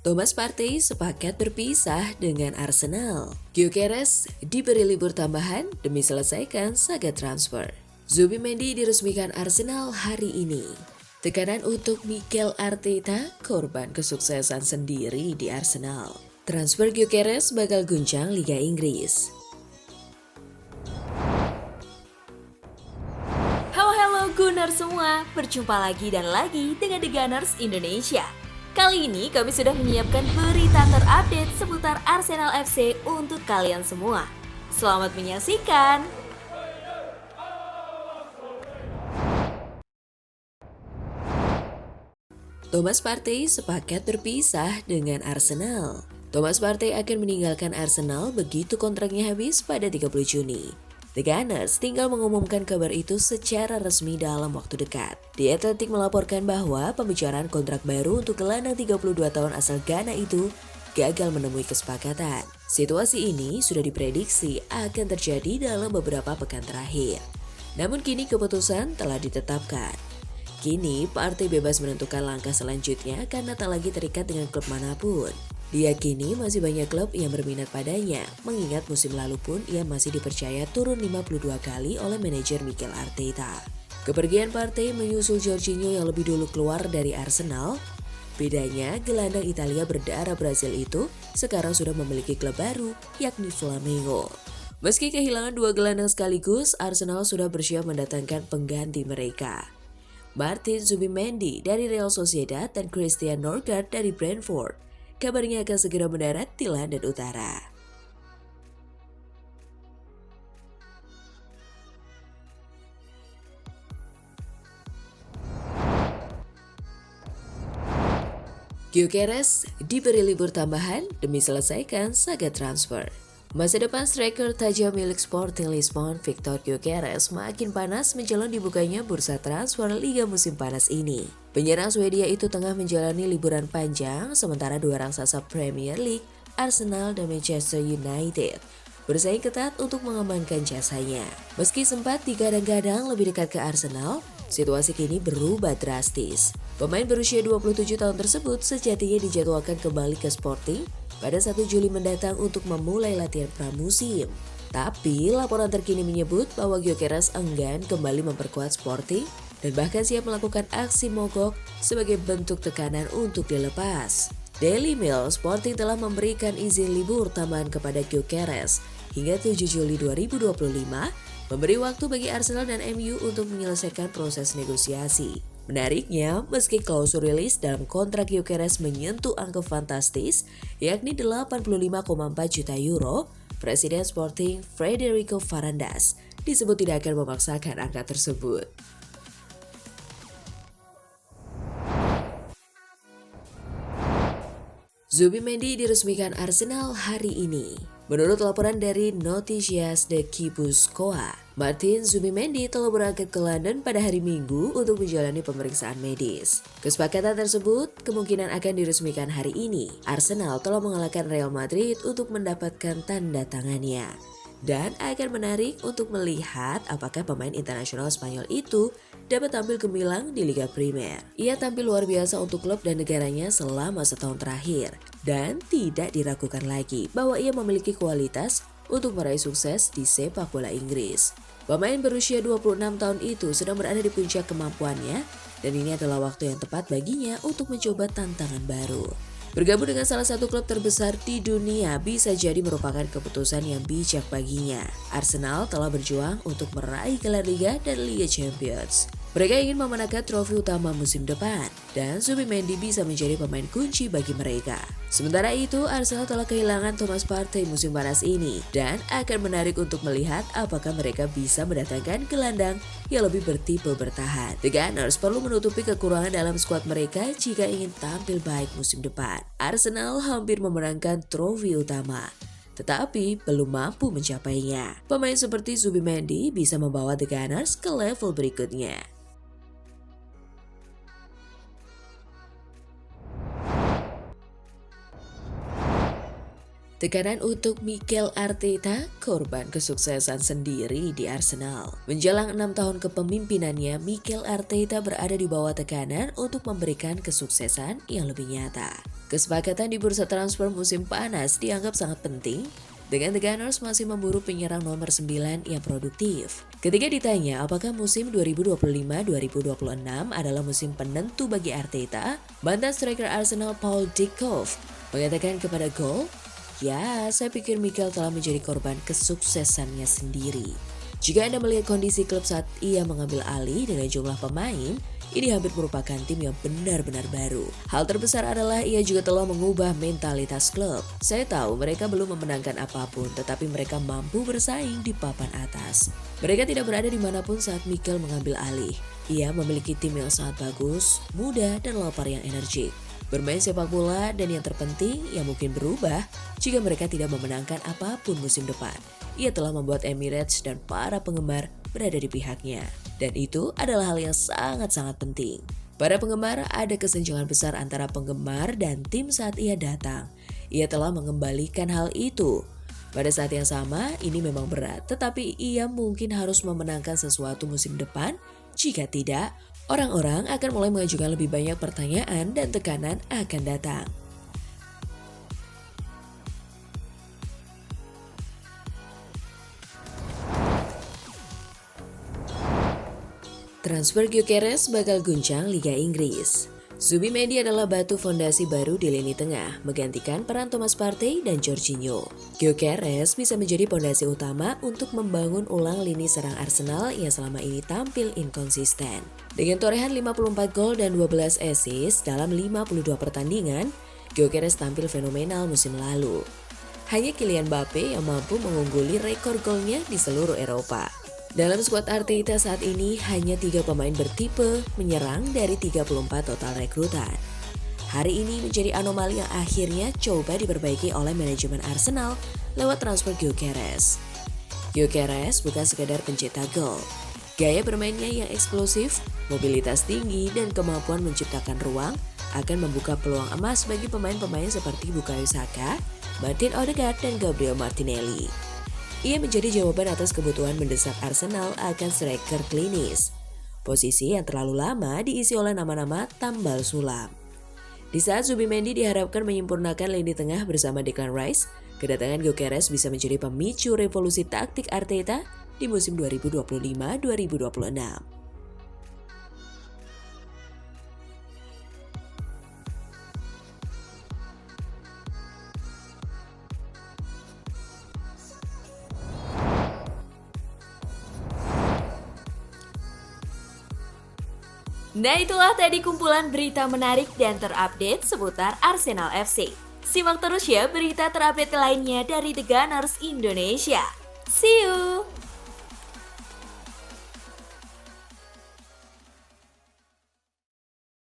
Thomas Partey sepakat berpisah dengan Arsenal. Gyökeres diberi libur tambahan demi selesaikan saga transfer. Zubimendi diresmikan Arsenal hari ini. Tekanan untuk Mikel Arteta, korban kesuksesan sendiri di Arsenal. Transfer Gyökeres bakal guncang Liga Inggris. Halo Gunners semua, berjumpa lagi dan lagi dengan The Gunners Indonesia. Kali ini kami sudah menyiapkan berita terupdate seputar Arsenal FC untuk kalian semua. Selamat menyaksikan! Thomas Partey sepakat berpisah dengan Arsenal. Thomas Partey akan meninggalkan Arsenal begitu kontraknya habis pada 30 Juni. The Gunners tinggal mengumumkan kabar itu secara resmi dalam waktu dekat. The Athletic melaporkan bahwa pembicaraan kontrak baru untuk gelandang 32 tahun asal Ghana itu gagal menemui kesepakatan. Situasi ini sudah diprediksi akan terjadi dalam beberapa pekan terakhir. Namun kini keputusan telah ditetapkan. Kini, Partey bebas menentukan langkah selanjutnya karena tak lagi terikat dengan klub manapun. Diyakini masih banyak klub yang berminat padanya, mengingat musim lalu pun ia masih dipercaya turun 52 kali oleh manajer Mikel Arteta. Kepergian Partey menyusul Jorginho yang lebih dulu keluar dari Arsenal. Bedanya, gelandang Italia berdarah Brasil itu sekarang sudah memiliki klub baru, yakni Flamengo. Meski kehilangan dua gelandang sekaligus, Arsenal sudah bersiap mendatangkan pengganti mereka. Martin Zubimendi dari Real Sociedad dan Christian Norgard dari Brentford. Kabarnya akan segera mendarat di London Utara. Gyökeres diberi libur tambahan demi selesaikan saga transfer. Masa depan striker tajam milik Sporting Lisbon, Victor Gyökeres makin panas menjelang dibukanya bursa transfer Liga musim panas ini. Penyerang Swedia itu tengah menjalani liburan panjang, sementara dua raksasa Premier League, Arsenal dan Manchester United, bersaing ketat untuk mengamankan jasanya. Meski sempat digadang-gadang lebih dekat ke Arsenal, situasi kini berubah drastis. Pemain berusia 27 tahun tersebut sejatinya dijadwalkan kembali ke Sporting pada 1 Juli mendatang untuk memulai latihan pramusim. Tapi laporan terkini menyebut bahwa Gyökeres enggan kembali memperkuat Sporting dan bahkan siap melakukan aksi mogok sebagai bentuk tekanan untuk dilepas. Daily Mail, Sporting telah memberikan izin libur tambahan kepada Gyökeres hingga 7 Juli 2025, memberi waktu bagi Arsenal dan MU untuk menyelesaikan proses negosiasi. Menariknya, meski klausul rilis dalam kontrak Gyökeres menyentuh angka fantastis, yakni 85,4 juta euro, Presiden Sporting Frederico Varandas disebut tidak akan memaksakan angka tersebut. Zubimendi diresmikan Arsenal hari ini. Menurut laporan dari Noticias de Gipuzkoa, Martin Zubimendi telah berangkat ke London pada hari Minggu untuk menjalani pemeriksaan medis. Kesepakatan tersebut kemungkinan akan diresmikan hari ini. Arsenal telah mengalahkan Real Madrid untuk mendapatkan tanda tangannya. Dan akan menarik untuk melihat apakah pemain internasional Spanyol itu dapat tampil gemilang di Liga Primer. Ia tampil luar biasa untuk klub dan negaranya selama setahun terakhir. Dan tidak diragukan lagi bahwa ia memiliki kualitas untuk meraih sukses di sepak bola Inggris. Pemain berusia 26 tahun itu sedang berada di puncak kemampuannya dan ini adalah waktu yang tepat baginya untuk mencoba tantangan baru. Bergabung dengan salah satu klub terbesar di dunia bisa jadi merupakan keputusan yang bijak baginya. Arsenal telah berjuang untuk meraih gelar Liga dan Liga Champions. Mereka ingin memenangkan trofi utama musim depan, dan Zubimendi bisa menjadi pemain kunci bagi mereka. Sementara itu, Arsenal telah kehilangan Thomas Partey musim panas ini, dan akan menarik untuk melihat apakah mereka bisa mendatangkan gelandang yang lebih bertipe bertahan. The Gunners perlu menutupi kekurangan dalam skuad mereka jika ingin tampil baik musim depan. Arsenal hampir memenangkan trofi utama, tetapi belum mampu mencapainya. Pemain seperti Zubimendi bisa membawa The Gunners ke level berikutnya. Tekanan untuk Mikel Arteta, korban kesuksesan sendiri di Arsenal. Menjelang 6 tahun kepemimpinannya, Mikel Arteta berada di bawah tekanan untuk memberikan kesuksesan yang lebih nyata. Kesepakatan di bursa transfer musim panas dianggap sangat penting, dengan The Gunners masih memburu penyerang nomor 9 yang produktif. Ketika ditanya apakah musim 2025-2026 adalah musim penentu bagi Arteta, mantan striker Arsenal Paul Dickov mengatakan kepada Goal, "Ya, saya pikir Mikel telah menjadi korban kesuksesannya sendiri. Jika Anda melihat kondisi klub saat ia mengambil alih dengan jumlah pemain, ini hampir merupakan tim yang benar-benar baru. Hal terbesar adalah ia juga telah mengubah mentalitas klub. Saya tahu mereka belum memenangkan apapun, tetapi mereka mampu bersaing di papan atas. Mereka tidak berada dimanapun saat Mikel mengambil alih. Ia memiliki tim yang sangat bagus, muda, dan lapar yang energik. Bermain sepak bola dan yang terpenting yang mungkin berubah jika mereka tidak memenangkan apapun musim depan. Ia telah membuat Emirates dan para penggemar berada di pihaknya. Dan itu adalah hal yang sangat-sangat penting. Para penggemar ada kesenjangan besar antara penggemar dan tim saat ia datang. Ia telah mengembalikan hal itu. Pada saat yang sama, ini memang berat, tetapi ia mungkin harus memenangkan sesuatu musim depan. Jika tidak, orang-orang akan mulai mengajukan lebih banyak pertanyaan dan tekanan akan datang. Transfer Gyökeres bakal guncang Liga Inggris. Zubimendi adalah batu fondasi baru di lini tengah, menggantikan peran Thomas Partey dan Jorginho. Gyökeres bisa menjadi fondasi utama untuk membangun ulang lini serang Arsenal yang selama ini tampil inkonsisten. Dengan torehan 54 gol dan 12 assist dalam 52 pertandingan, Gyökeres tampil fenomenal musim lalu. Hanya Kylian Mbappe yang mampu mengungguli rekor golnya di seluruh Eropa. Dalam skuad Arteta saat ini hanya 3 pemain bertipe menyerang dari 34 total rekrutan. Hari ini menjadi anomali yang akhirnya coba diperbaiki oleh manajemen Arsenal lewat transfer Gyökeres. Gyökeres bukan sekadar pencetak gol. Gaya bermainnya yang eksplosif, mobilitas tinggi, dan kemampuan menciptakan ruang akan membuka peluang emas bagi pemain-pemain seperti Bukayo Saka, Martin Odegaard, dan Gabriel Martinelli. Ia menjadi jawaban atas kebutuhan mendesak Arsenal akan striker klinis. Posisi yang terlalu lama diisi oleh nama-nama tambal sulam. Di saat Zubimendi diharapkan menyempurnakan lini tengah bersama Declan Rice, kedatangan Gyökeres bisa menjadi pemicu revolusi taktik Arteta di musim 2025-2026. Nah, itulah tadi kumpulan berita menarik dan terupdate seputar Arsenal FC. Simak terus ya berita terupdate lainnya dari The Gunners Indonesia. See you!